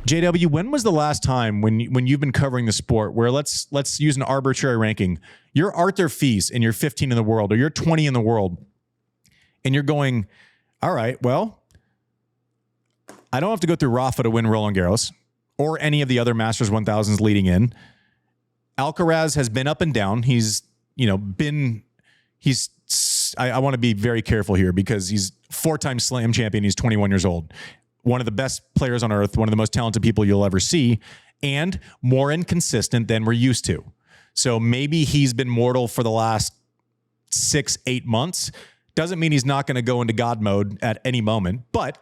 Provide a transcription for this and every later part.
JW, when was the last time when you've been covering the sport where let's use an arbitrary ranking, you're Arthur Fils and you're 15 in the world, or you're 20 in the world, and you're going, all right, well, I don't have to go through Rafa to win Roland Garros or any of the other Masters 1000s leading in. Alcaraz has been up and down. I want to be very careful here because he's 4-time slam champion. He's 21 years old. One of the best players on earth, one of the most talented people you'll ever see, and more inconsistent than we're used to. So maybe he's been mortal for the last 6-8 months. Doesn't mean he's not going to go into God mode at any moment, but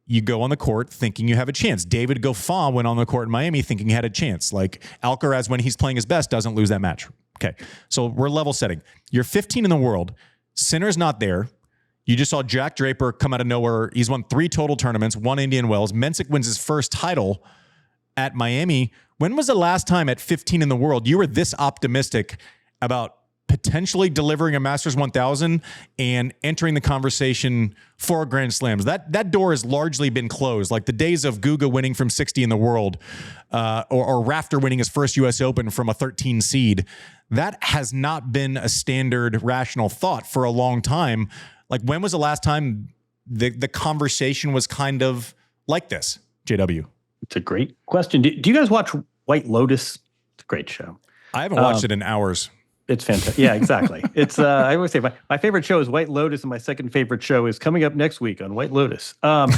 you go on the court thinking you have a chance. David Goffin went on the court in Miami thinking he had a chance. Like Alcaraz, when he's playing his best, doesn't lose that match. Okay, so we're level setting. You're 15 in the world. Sinner's not there. You just saw Jack Draper come out of nowhere. He's won 3 total tournaments, 1 Indian Wells. Mensik wins his first title at Miami. When was the last time at 15 in the world you were this optimistic about potentially delivering a Masters 1000 and entering the conversation for Grand Slams? That door has largely been closed. Like the days of Guga winning from 60 in the world, or Rafter winning his first U.S. Open from a 13 seed, that has not been a standard rational thought for a long time. Like when was the last time the conversation was kind of like this, JW? It's a great question. Do you guys watch White Lotus? It's a great show. I haven't watched it in hours. It's fantastic. Yeah, exactly. It's I always say my favorite show is White Lotus, and my second favorite show is coming up next week on White Lotus. Why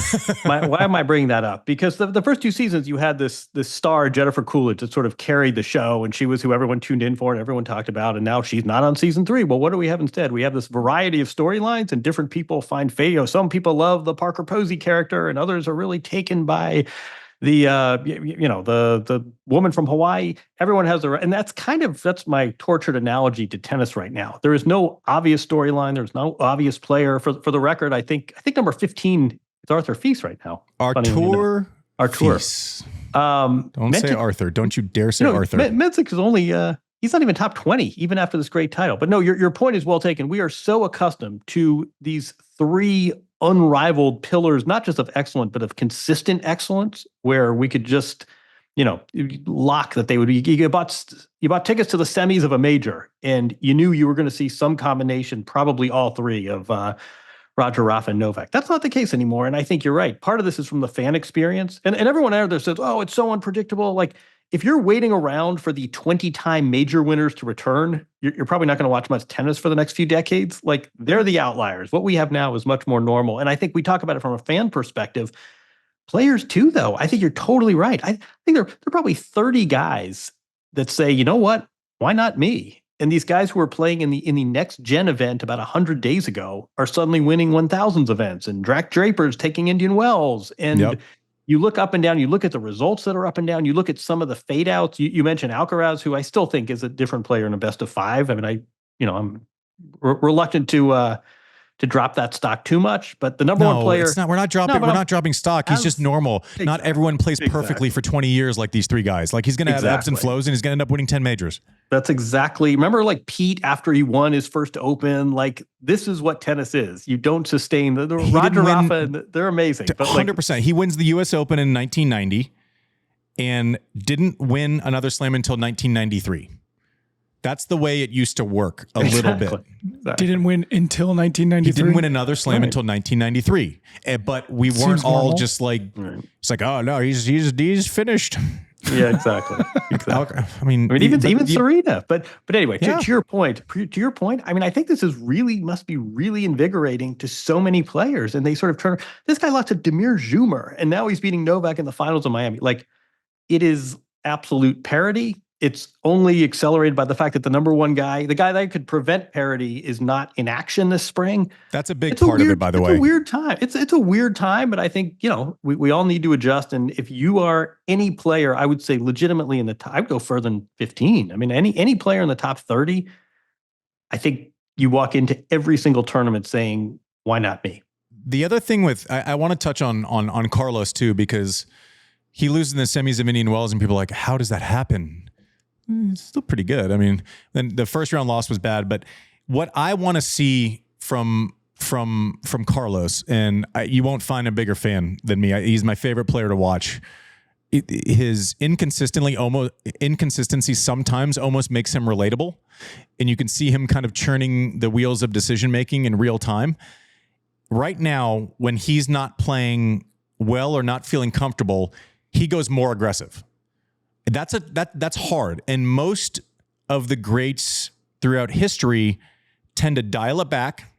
am I bringing that up? Because the first 2 seasons you had this star, Jennifer Coolidge, that sort of carried the show, and she was who everyone tuned in for and everyone talked about, and now she's not on season 3. Well, what do we have instead? We have this variety of storylines, and different people find fate. Some people love the Parker Posey character, and others are really taken by the woman from Hawaii. Everyone has and that's my tortured analogy to tennis right now. There is no obvious storyline. There's no obvious player. For the record, I think number 15 is Arthur Fils right now. Artur. Fils. Don't say Arthur. Don't you dare say Arthur. Mensik is only he's not even top 20 even after this great title. But no, your point is well taken. We are so accustomed to these 3 unrivaled pillars, not just of excellence, but of consistent excellence, where we could just, lock that they would be. You bought tickets to the semis of a major, and you knew you were going to see some combination, probably all 3 of Roger, Rafa, and Novak. That's not the case anymore, and I think you're right. Part of this is from the fan experience, and everyone out there says, "Oh, it's so unpredictable." Like, if you're waiting around for the 20-time major winners to return, you're probably not going to watch much tennis for the next few decades. Like, they're the outliers. What we have now is much more normal. And I think we talk about it from a fan perspective. Players too, though. I think you're totally right. I think there are probably 30 guys that say, you know what? Why not me? And these guys who are playing in the next gen event about 100 days ago are suddenly winning 1000s events. And Jack Draper's taking Indian Wells. And you look up and down, you look at the results that are up and down, you look at some of the fade outs. You mentioned Alcaraz, who I still think is a different player in a best of 5. I mean, I'm reluctant to drop that stock too much, but the number one player. It's not, we're not dropping stock. He's just normal. Exactly. Not everyone plays perfectly for 20 years like these 3 guys. Like, he's going to have ebbs and flows, and he's going to end up winning 10 majors. That's exactly. Remember, like Pete after he won his first Open. Like, this is what tennis is. You don't sustain the Roger, Rafa. They're amazing. 100%. He wins the U.S. Open in 1990 and didn't win another slam until 1993. That's the way it used to work a little bit. Exactly. Didn't win until 1993. He didn't win another slam until 1993. But we weren't all just like, it's like, oh no, he's finished. Yeah, exactly. I mean, even Serena. But anyway, to your point, I mean, I think this must be really invigorating to so many players, and they sort of turn. This guy lost to Damir Zhumer, and now he's beating Novak in the finals of Miami. Like, it is absolute parity. It's only accelerated by the fact that the number one guy, the guy that could prevent parity, is not in action this spring. That's a big part of it, by the way. It's a weird time. It's a weird time, but I think, we all need to adjust. And if you are any player, I would say legitimately in the top, I'd go further than 15. I mean, any player in the top 30, I think you walk into every single tournament saying, why not me? The other thing I want to touch on Carlos too, because he loses in the semis of Indian Wells and people are like, how does that happen? It's still pretty good. I mean, then the first round loss was bad, but what I want to see from Carlos, and you won't find a bigger fan than me. He's my favorite player to watch. his inconsistency sometimes almost makes him relatable, and you can see him kind of churning the wheels of decision making in real time. Right now, when he's not playing well or not feeling comfortable, he goes more aggressive. That's hard, and most of the greats throughout history tend to dial it back,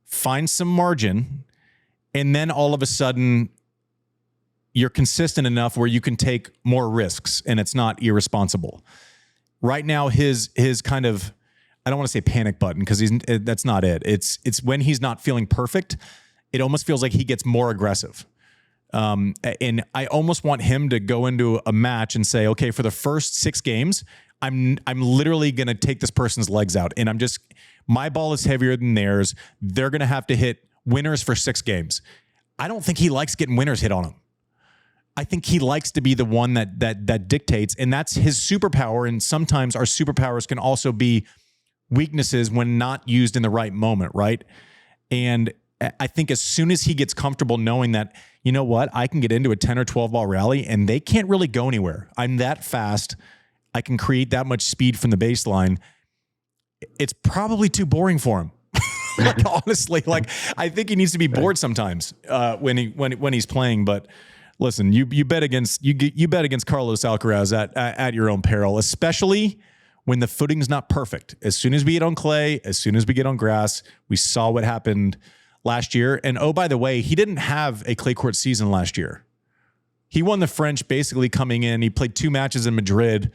find some margin, and then all of a sudden you're consistent enough where you can take more risks and it's not irresponsible. Right now, his kind of, I don't want to say panic button because that's not it. It's when he's not feeling perfect, it almost feels like he gets more aggressive. And I almost want him to go into a match and say, okay, for the first 6 games, I'm literally going to take this person's legs out. And my ball is heavier than theirs. They're going to have to hit winners for 6 games. I don't think he likes getting winners hit on him. I think he likes to be the one that dictates, and that's his superpower. And sometimes our superpowers can also be weaknesses when not used in the right moment, right? And I think as soon as he gets comfortable knowing that, you know what, I can get into a 10 or 12 ball rally and they can't really go anywhere. I'm that fast. I can create that much speed from the baseline. It's probably too boring for him. Like, honestly, like, I think he needs to be bored sometimes when he's playing. But listen, you bet against Carlos Alcaraz at your own peril, especially when the footing's not perfect. As soon as we get on clay, as soon as we get on grass, we saw what happened last year. And oh, by the way, he didn't have a clay court season last year. He won the French basically coming in. He played 2 matches in Madrid,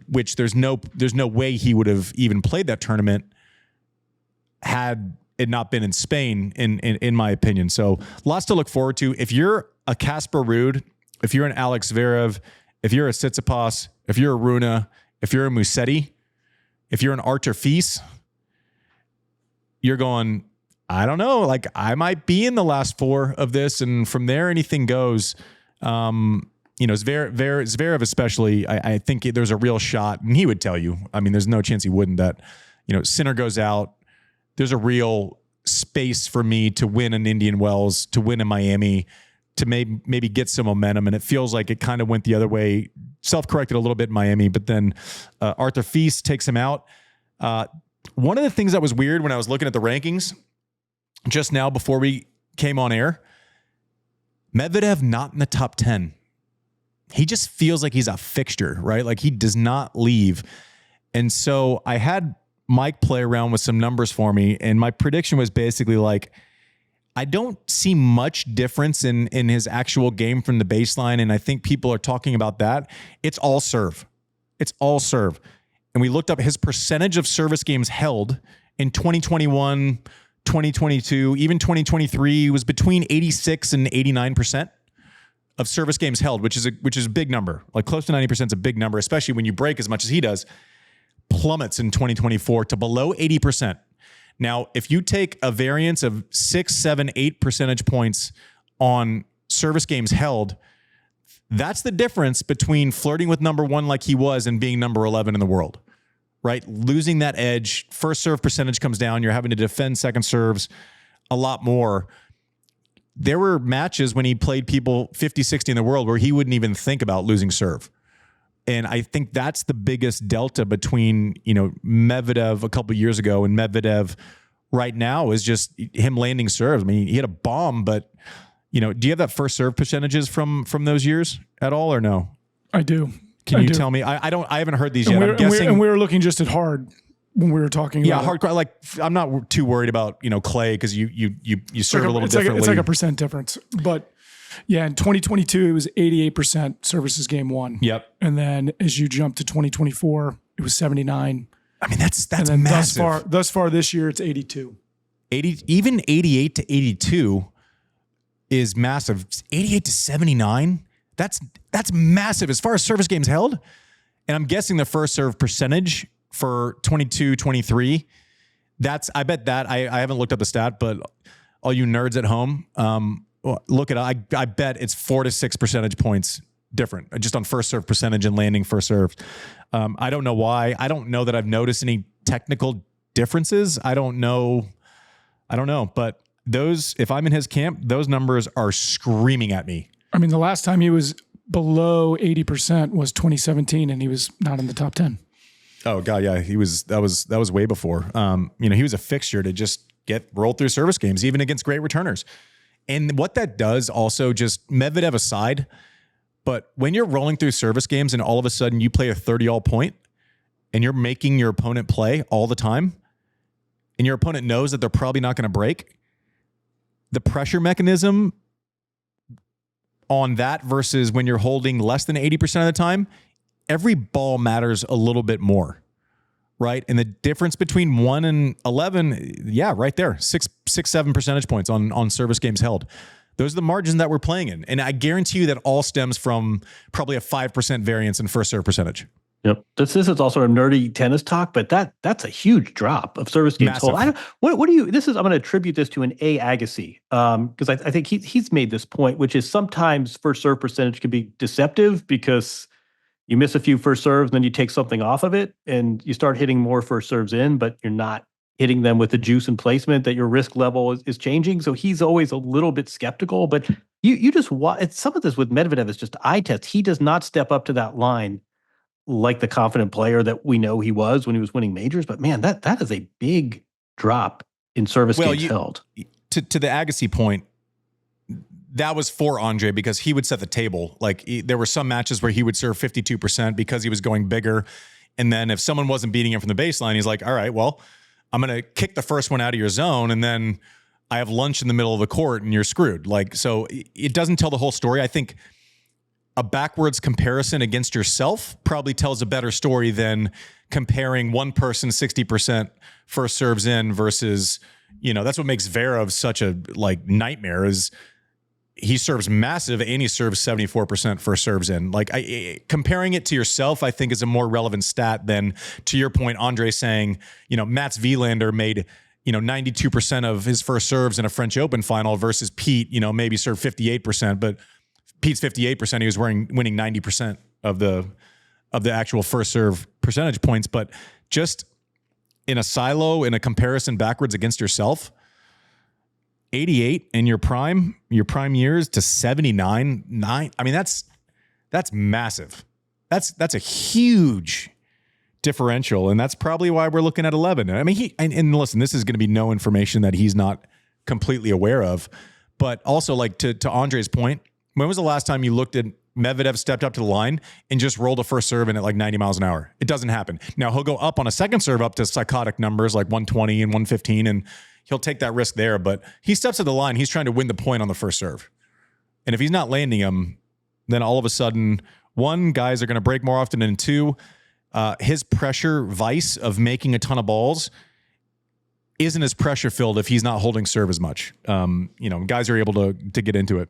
which there's no way he would have even played that tournament had it not been in Spain, in my opinion. So lots to look forward to. If you're a Casper Ruud, if you're an Alex Zverev, if you're a Tsitsipas, if you're a Rune, if you're a Musetti, if you're an Artur Fils, you're going, I don't know, like, I might be in the last 4 of this, and from there anything goes. Zverev especially, I think there's a real shot, and he would tell you, I mean, there's no chance he wouldn't, that, Sinner goes out, there's a real space for me to win in Indian Wells, to win in Miami, to maybe get some momentum. And it feels like it kind of went the other way, self-corrected a little bit in Miami, but then Artur Fils takes him out. One of the things that was weird when I was looking at the rankings just now before we came on air, Medvedev not in the top 10. He just feels like he's a fixture, right? Like, he does not leave. And so I had Mike play around with some numbers for me, and my prediction was basically like, I don't see much difference in his actual game from the baseline, and I think people are talking about that. It's all serve. It's all serve. And we looked up his percentage of service games held in 2021, 2022, even 2023 was between 86 and 89% of service games held, which is a big number. Like, close to 90% is a big number, especially when you break as much as he does. Plummets in 2024 to below 80%. Now, if you take a variance of 6, 7, 8 percentage points on service games held, that's the difference between flirting with number 1 like he was and being number 11 in the world, right? Losing that edge, first serve percentage comes down. You're having to defend second serves a lot more. There were matches when he played people 50, 60 in the world where he wouldn't even think about losing serve. And I think that's the biggest delta between, Medvedev a couple of years ago and Medvedev right now is just him landing serves. I mean, he had a bomb, but, do you have that first serve percentages from those years at all, or no? I do. Can you tell me? I haven't heard these yet. I'm guessing. And we were looking just at hard when we were talking. Yeah, about hardcore. Like, I'm not too worried about, clay, because you serve a little differently. It's like a percent difference, but. Yeah, in 2022, it was 88% services game 1. Yep. And then as you jump to 2024, it was 79. I mean, that's and then massive. Thus far this year, it's 82. Even 88 to 82 is massive. 88 to 79, that's massive as far as service games held. And I'm guessing the first serve percentage for 22, 23, I bet that, I haven't looked up the stat, but all you nerds at home, look at it. I bet it's 4 to 6 percentage points different just on first serve percentage and landing first serve. I don't know why. I don't know that I've noticed any technical differences. I don't know. But if I'm in his camp, those numbers are screaming at me. I mean, the last time he was below 80% was 2017, and he was not in the top 10. Oh God, yeah, he was. That was way before. He was a fixture to just get rolled through service games, even against great returners. And what that does also, just Medvedev aside, but when you're rolling through service games and all of a sudden you play a 30-all point and you're making your opponent play all the time, and your opponent knows that they're probably not going to break, the pressure mechanism on that versus when you're holding less than 80% of the time, every ball matters a little bit more, right? And the difference between 1 and 11, yeah, right there, 7 percentage points on service games held. Those are the margins that we're playing in. And I guarantee you that all stems from probably a 5% variance in first serve percentage. Yep. This is also a nerdy tennis talk, but that's a huge drop of service games hold. I'm going to attribute this to an A. Agassi, because I think he's made this point, which is sometimes first serve percentage can be deceptive because you miss a few first serves, then you take something off of it and you start hitting more first serves in, but you're not hitting them with the juice and placement, that your risk level is changing. So he's always a little bit skeptical, but you just watch. Some of this with Medvedev is just eye test. He does not step up to that line like the confident player that we know he was when he was winning majors. But man, that is a big drop in service games held. To the Agassi point, that was for Andre because he would set the table. Like there were some matches where he would serve 52% because he was going bigger. And then if someone wasn't beating him from the baseline, he's like, all right, well, I'm going to kick the first one out of your zone. And then I have lunch in the middle of the court and you're screwed. Like, so it doesn't tell the whole story. I think a backwards comparison against yourself probably tells a better story than comparing one person 60% first serves in versus, that's what makes Zverev such a nightmare is he serves massive and he serves 74% first serves in. Comparing it to yourself, I think is a more relevant stat than, to your point, Andre saying, Mats Wilander made, 92% of his first serves in a French Open final versus Pete, maybe served 58%, but Pete's 58%, he was winning 90% of the actual first serve percentage points. But just in a silo, in a comparison backwards against yourself, 88 in your prime years to 79, 9. I mean, that's massive. That's a huge differential. And that's probably why we're looking at 11. I mean, and listen, this is going to be no information that he's not completely aware of, but also to Andre's point, when was the last time you looked at Medvedev stepped up to the line and just rolled a first serve in at 90 miles an hour? It doesn't happen. Now he'll go up on a second serve up to psychotic numbers like 120 and 115 and he'll take that risk there, but he steps to the line. He's trying to win the point on the first serve. And if he's not landing them, then all of a sudden, one, guys are going to break more often, and two, his pressure vice of making a ton of balls isn't as pressure filled if he's not holding serve as much. Guys are able to get into it.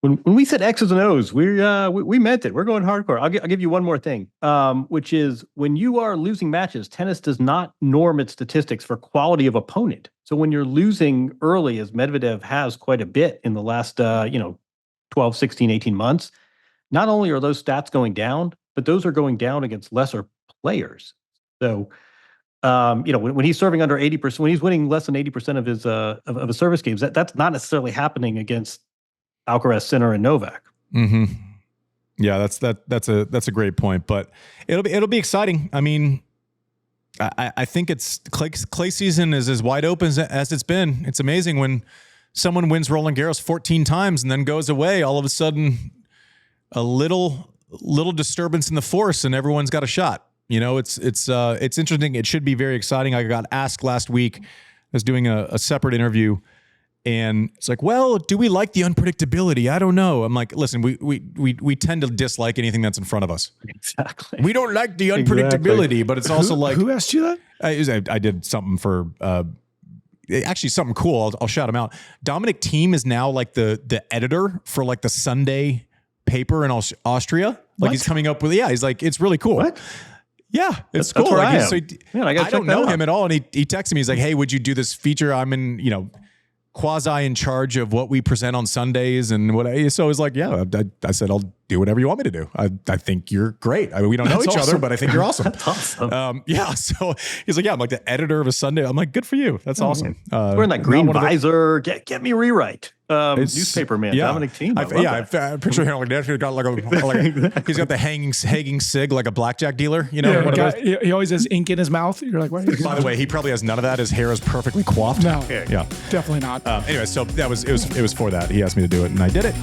When we said X's and O's, we meant it. We're going hardcore. I'll give you one more thing, which is when you are losing matches, tennis does not norm its statistics for quality of opponent. So when you're losing early, as Medvedev has quite a bit in the last 12, 16, 18 months, not only are those stats going down, but those are going down against lesser players. So when he's serving under 80%, when he's winning less than 80% of his service games, that's not necessarily happening against Alcaraz, Sinner, and Novak. Mm-hmm. Yeah, that's a great point, but it'll be exciting. I mean, I think it's clay season is as wide open as it's been. It's amazing when someone wins Roland Garros 14 times and then goes away. All of a sudden, a little disturbance in the force, and everyone's got a shot. It's interesting. It should be very exciting. I got asked last week. I was doing a separate interview. And it's like, well, do we like the unpredictability? I don't know. I'm like, listen, we tend to dislike anything that's in front of us. Exactly. We don't like the unpredictability, but it's also who asked you that? I did something for actually something cool. I'll shout him out. Dominic Thiem is now the editor for the Sunday paper in Austria. He's coming up with he's like, it's really cool. What? Yeah, it's cool. I don't know him at all. And he texted me. He's like, hey, would you do this feature? I'm in, quasi in charge of what we present on Sundays and so I was like, yeah, I said, I'll do whatever you want me to do. I think you're great. I mean, we don't know each other, but I think you're awesome. That's awesome. Yeah. So he's like, yeah, I'm the editor of a Sunday. I'm like, good for you. That's awesome. Wearing that green visor. Get me rewrite. newspaper man, Dominic Thiem. I picture him like that. He's got he's got the hanging sig like a blackjack dealer. You know, he always has ink in his mouth. You're like, what? By the way, he probably has none of that. His hair is perfectly coiffed. No, definitely not. Anyway, so it was for that. He asked me to do it, and I did it.